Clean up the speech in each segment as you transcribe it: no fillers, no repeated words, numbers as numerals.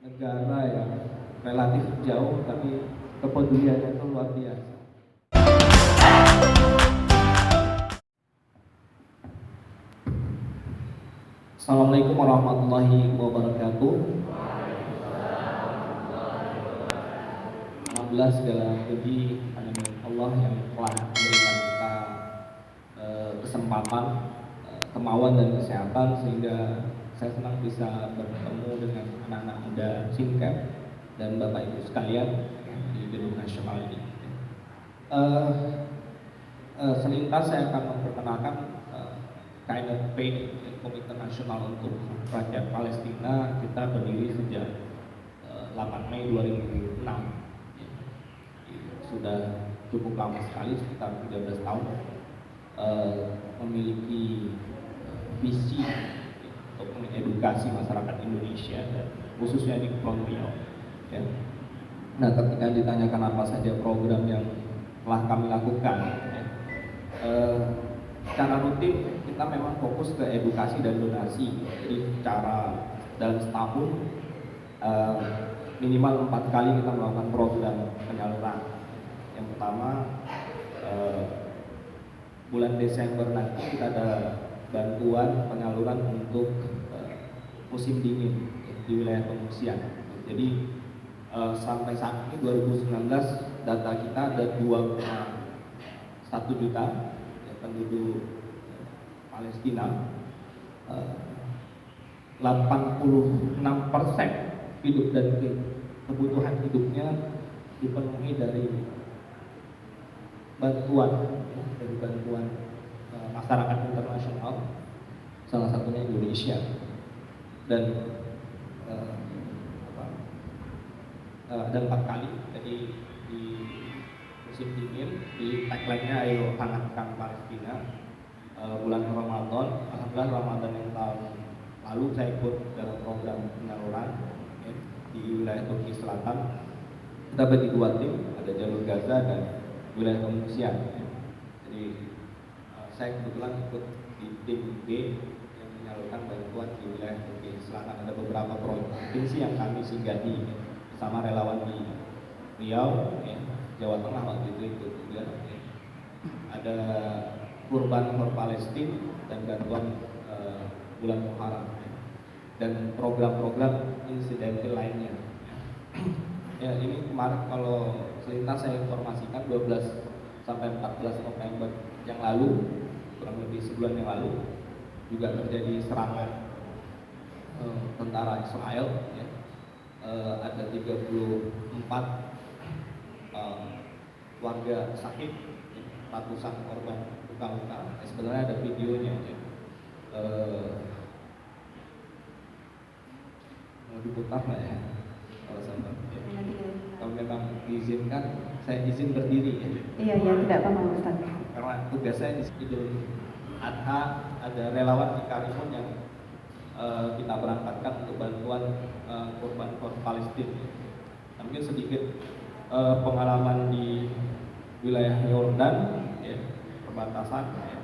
negara yang relatif jauh tapi kepeduliannya itu luar biasa. Assalamualaikum warahmatullahi wabarakatuh. Alhamdulillah segala puji hanya milik Allah yang telah memberikan kita kesempatan, kemauan dan kesehatan sehingga saya senang bisa bertemu dengan anak-anak muda Simcap dan Bapak Ibu sekalian di gedung nasional ini. Selintas saya akan memperkenalkan KNFP, Komite Nasional untuk Rakyat Palestina. Kita berdiri sejak 8 Mei 2006. Sudah cukup lama sekali, sekitar 13 tahun. Memiliki visi untuk mengedukasi masyarakat Indonesia dan khususnya di Kepulauan Riau. Ya. Nah, ketika ditanyakan apa saja program yang telah kami lakukan, ya, secara rutin kita memang fokus ke edukasi dan donasi. Jadi secara dalam setahun minimal 4 kali kita melakukan program penyaluran. Yang pertama bulan Desember nanti kita ada bantuan penyaluran untuk musim dingin di wilayah pengungsian. Jadi sampai saat ini 2019 data kita ada 2,1 juta penduduk Palestina. 86% hidup dan kebutuhan hidupnya dipenuhi dari bantuan masyarakat internasional, salah satunya Indonesia. Dan ada 4 kali, jadi di musim dingin di tagline-nya ayo hangatkan Palestina. Bulan Ramadan, alhamdulillah Ramadan yang tahun lalu saya ikut dalam program penyaluran ya, di wilayah Turki Selatan. Kita bagi 2 tim, ada jalur Gaza dan wilayah pengungsian ya. Jadi saya kebetulan ikut di tim B yang menyalurkan bantuan di wilayah Turki Selatan. Ada beberapa provinsi yang kami singgahi ya, bersama relawan di Riau ya, Jawa Tengah waktu itu ikut juga ya. Ada kurban for Palestina dan bantuan bulan Muharram ya, dan program-program insidental lainnya ya. Ini kemarin kalau selintas saya informasikan 12 sampai 14 November yang lalu, kurang lebih sebulan yang lalu, juga terjadi serangan tentara Israel ya. Ada 34 warga sakit, ratusan korban luka-luka. Sebenarnya ada videonya ya. Mau diputar nggak ya kalau sempat ya. Kalau memang diizinkan saya izin berdiri ya. Iya tidak apa-apa Ustaz. Karena tugas saya di Idul Adha ada relawan di Karimun yang kita berangkatkan untuk bantuan korban Palestina. Mungkin sedikit pengalaman di wilayah Yordan ya, perbatasan ya.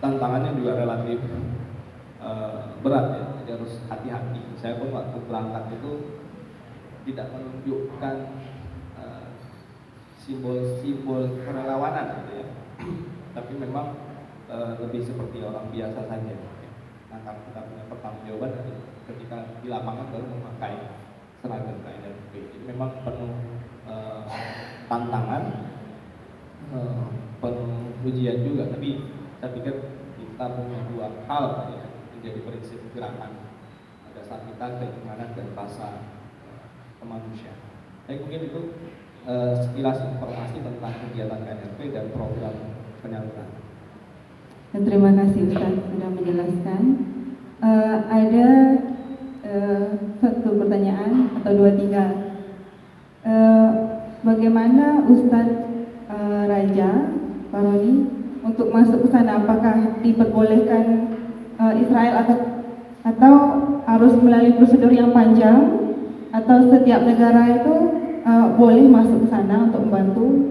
Tantangannya juga relatif berat ya, jadi harus hati-hati. Saya pun waktu berangkat itu tidak menunjukkan simbol-simbol kerelawanan gitu ya. Tapi memang lebih seperti orang biasa saja. Nah, karena kita punya pertanggungjawaban ketika di lapangan baru memakai seragam KNFP. Jadi memang penuh tantangan, penuh ujian juga. Tapi saya pikir kita punya 2 hal ya, menjadi prinsip gerakan. Dasar kita keimanan dan rasa kemanusiaan. Jadi mungkin itu sekilas informasi tentang kegiatan KNFP dan program penyaluran. Dan terima kasih Ustaz sudah menjelaskan. Ada satu pertanyaan atau 2 tinggal. Bagaimana Ustaz Raja Paroni untuk masuk ke sana? Apakah diperbolehkan Israel atau harus melalui prosedur yang panjang, atau setiap negara itu boleh masuk ke sana untuk membantu?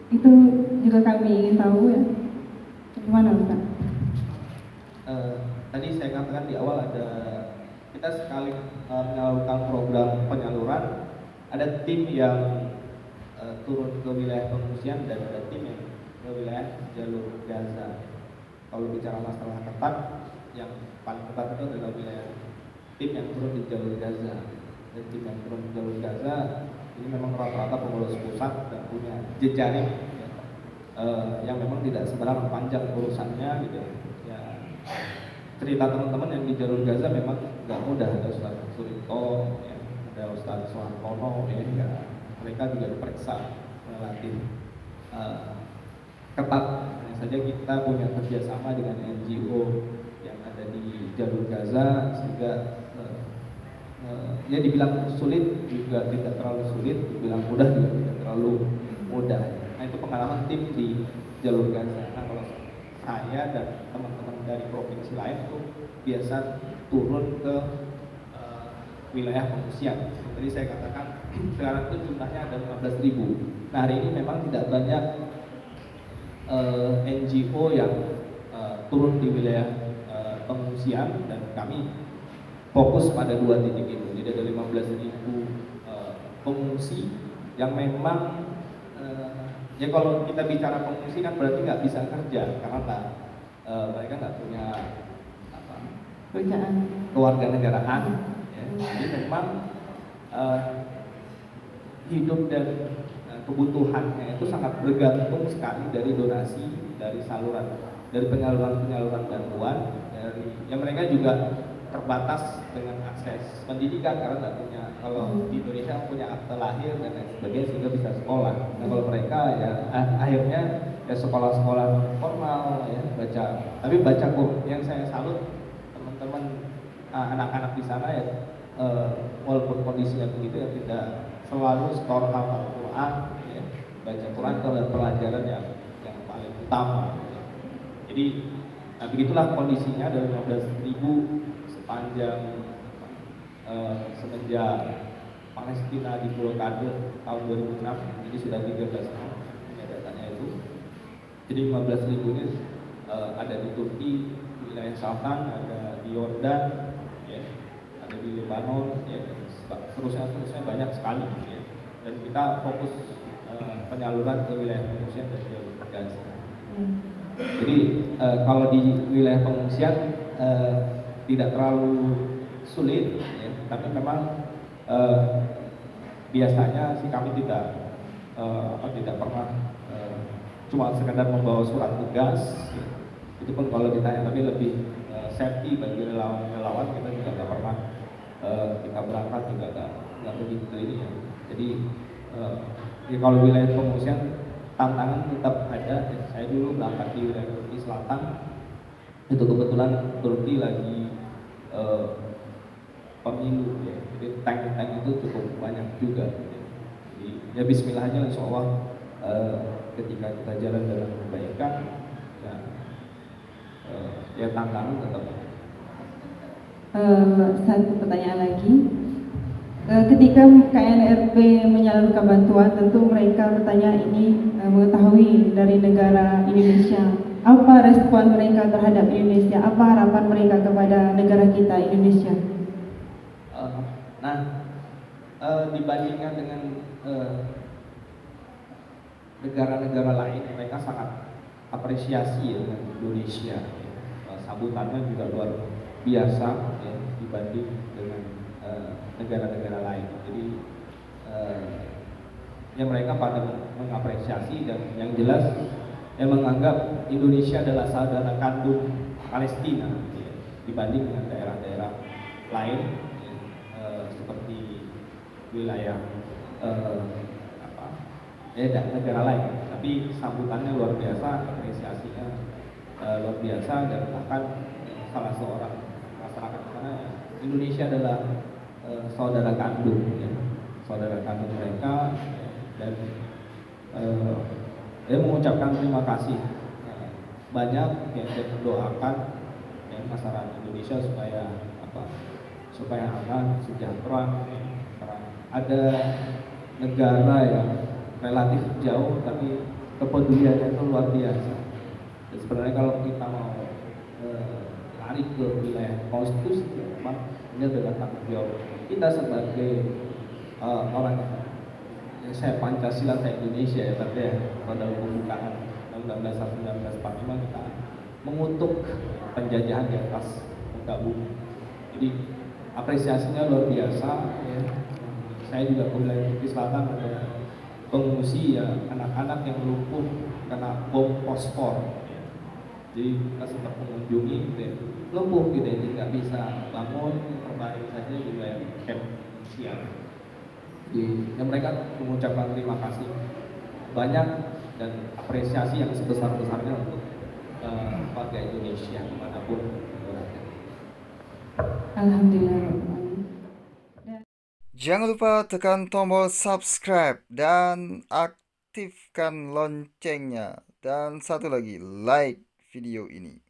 Itu juga kami ingin tahu ya. Bagaimana Ustaz? Tadi saya katakan di awal kita sekali menyalurkan program penyaluran, ada tim yang turun ke wilayah pengungsian dan ada tim yang ke wilayah jalur Gaza. Kalau bicara masalah ketat, yang paling ketat itu adalah wilayah tim yang turun di jalur Gaza. Dan tim yang turun di jalur Gaza ini memang rata-rata pengurus pusat dan punya jejaring ya, yang memang tidak sebenarnya panjang urusannya gitu ya. Cerita teman-teman yang di jalur Gaza memang nggak mudah. Ada Ustaz Surito, ya, ada Ustaz Soehartono, ya, mereka juga diperiksa relatif ketat. Hanya saja kita punya kerjasama dengan NGO yang ada di jalur Gaza sehingga ya dibilang sulit juga tidak terlalu sulit, dibilang mudah juga tidak terlalu mudah. Nah itu pengalaman tim di jalur Gaza. Nah kalau saya dan teman-teman dari provinsi lain itu biasa turun ke wilayah pengungsian. Tadi saya katakan sekarang itu jumlahnya ada 15.000. Nah hari ini memang tidak banyak NGO yang turun di wilayah pengungsian dan kami fokus pada 2 titik itu. Jadi ada 15.000 pengungsi yang memang ya kalau kita bicara pengungsi kan berarti nggak bisa kerja karena mereka nggak punya keluarga negaraan. Ya. Jadi memang hidup dan kebutuhannya itu sangat bergantung sekali dari donasi, dari saluran, dari penyaluran bantuan, dari yang mereka juga terbatas dengan akses pendidikan karena tidak punya, kalau di Indonesia punya akte lahir dan lain sebagainya sehingga bisa sekolah. Nah kalau mereka ya akhirnya ya sekolah-sekolah formal ya tapi baca Quran. Yang saya salut teman-teman anak-anak di sana ya walaupun kondisinya begitu ya tidak selalu setor hafal Quran ya, baca Quran itu adalah pelajaran yang paling utama ya. Jadi begitulah kondisinya dari 15.000 sepanjang semenjak Palestina diblokade tahun 2006, jadi sudah 13 tahun ini datanya itu. Jadi 15.000 ini ada di Turki, wilayah selatan, ada di Yordan, ya, ada di Lebanon, ya, seterusnya banyak sekali. Ya. Dan kita fokus penyaluran ke wilayah pengungsian dan jalur Gaza. Jadi kalau di wilayah pengungsian tidak terlalu sulit, ya, tapi memang biasanya sih kami tidak pernah cuma sekedar membawa surat tugas, ya. Itu pun kalau ditanya, tapi lebih safety bagi relawan kita juga nggak pernah kita berangkat juga nggak begitu ini ya. Jadi ya kalau wilayah pengungsian tantangan tetap ada. Ya. Saya dulu berangkat di wilayah Turki Selatan, itu kebetulan Turki lagi pemilu ya, jadi tank itu cukup banyak juga ya. Jadi ya Bismillah aja insya Allah ketika kita jalan dalam kebaikan ya, ya tantangan tetap. Satu pertanyaan lagi, ketika KNRB menyalurkan bantuan tentu mereka bertanya ini mengetahui dari negara Indonesia. Apa respon mereka terhadap Indonesia? Apa harapan mereka kepada negara kita, Indonesia? Dibandingkan dengan negara-negara lain, mereka sangat apresiasi ya, dengan Indonesia. Ya. Sambutannya juga luar biasa ya, dibanding dengan negara-negara lain. Jadi ya mereka pada mengapresiasi dan yang jelas yang menganggap Indonesia adalah saudara kandung Palestina ya, dibanding dengan daerah-daerah lain ya, seperti wilayah negara lain. Tapi sambutannya luar biasa, apresiasinya luar biasa, dan bahkan salah seorang masyarakat sana ya, Indonesia adalah saudara kandung ya, saudara kandung mereka ya, dan saya mengucapkan terima kasih banyak yang saya mendoakan ya, masyarakat Indonesia supaya aman, sejahtera. Ada negara yang relatif jauh tapi kepeduliannya itu luar biasa. Dan sebenarnya kalau kita mau lari ke wilayah konstitusi, memang Ini adalah tanggung jawab kita sebagai orang yang saya Pancasila saya Indonesia ya, tapi ya pada pembukaan Undang-Undang Dasar 1945 kita mengutuk penjajahan di atas muka bumi. Jadi apresiasinya luar biasa ya. Saya juga ke wilayah Turki Selatan ada pengungsi ya, anak-anak yang lumpuh karena bom fosfor ya. Jadi kita sempat mengunjungi gitu ya, lumpuh gitu ya, jadi nggak bisa bangun, terbaring saja di wilayah camp siang. Jadi ya mereka mengucapkan terima kasih banyak dan apresiasi yang sebesar-besarnya untuk warga Indonesia dimanapun berada. Alhamdulillah. Jangan lupa tekan tombol subscribe dan aktifkan loncengnya. Dan satu lagi, like video ini.